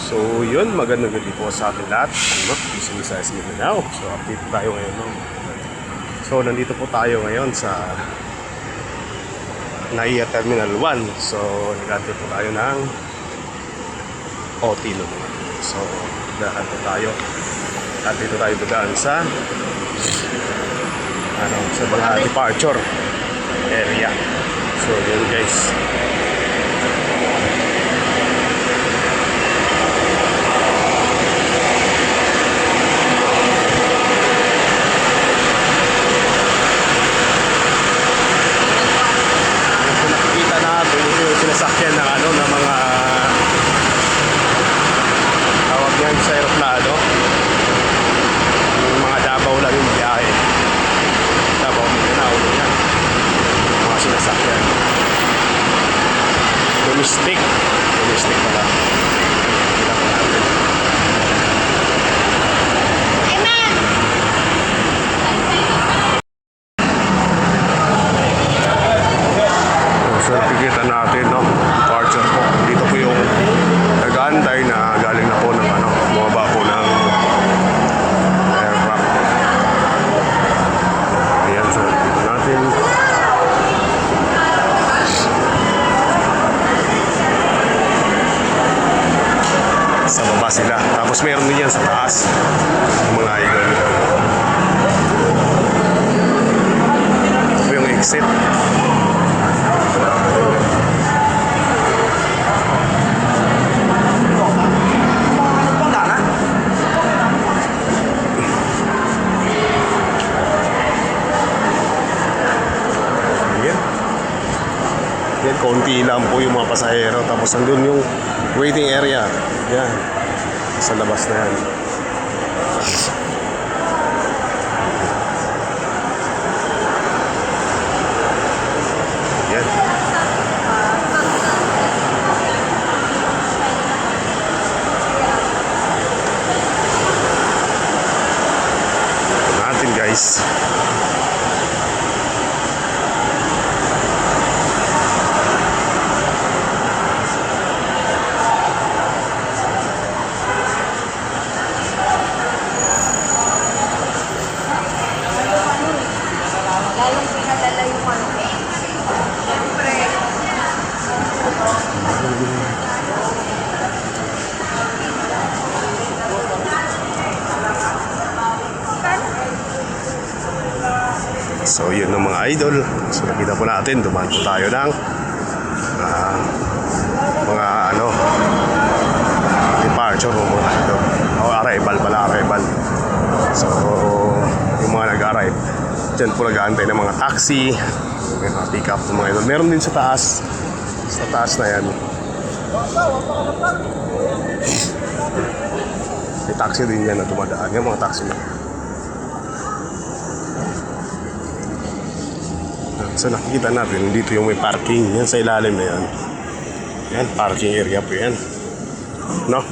So yun, magandang gabi po sa atin lahat. Isang isa sa Mindanao. So update tayo ngayon. No? So nandito po tayo ngayon sa NAIA Terminal 1. So nagante po tayo ng OT naman. So dahan po tayo. At dito tayo dadaan sa sa mga departure area. So yun guys. Sinasakyan ng ng mga tawag yan sa aeroplano, yung mga Davao lang yung biyahe, Davao Mindanao yan, mga sinasakyan domestic pala. Kita po natin. So nakikita natin, no, departure po. Dito po yung nag-aantay na galing na po ng bumaba po ng aircraft. Ayan, so dito natin. Sa baba sila. Tapos meron din yan sa taas, yung mga idol. Ito yung exit. Konti lang po yung mga pasahero. Tapos andun yung waiting area. Yan. Sa labas na yan. Yan. Natin guys. So yun ng mga idol. So nakita po natin, dumaan po tayo ng mga departure o mga arrival pala, arrival. So yung mga nag-arrive, dyan po nag-aantay ng mga taxi, mga pick up ng mga idol. Meron din sa taas na yan. May taxi din yan na dumadaan, yung mga taxi na. So nakikita natin, dito yung may parking. Yan sa ilalim na yan. Yan, parking area po yan. No?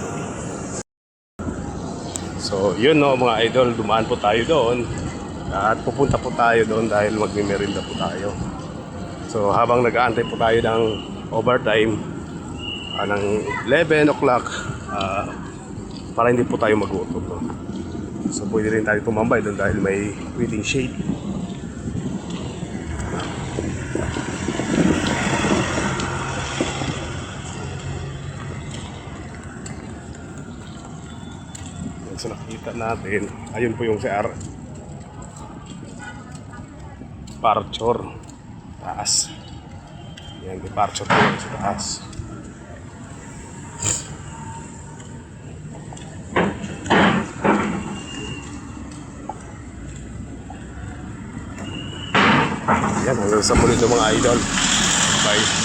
So yun, no, mga idol, dumaan po tayo doon. At pupunta po tayo doon dahil magme-merinda po tayo. So habang nag-aantay po tayo ng overtime ng 11 o'clock, para hindi po tayo mag-utot. No? So pwede rin tayo tumambay doon dahil may waiting shade. So nakikita natin, ayun po yung CR departure taas. Yan, departure po yung sa taas. Yan, hanggang sa muli ito mga idol. Bye.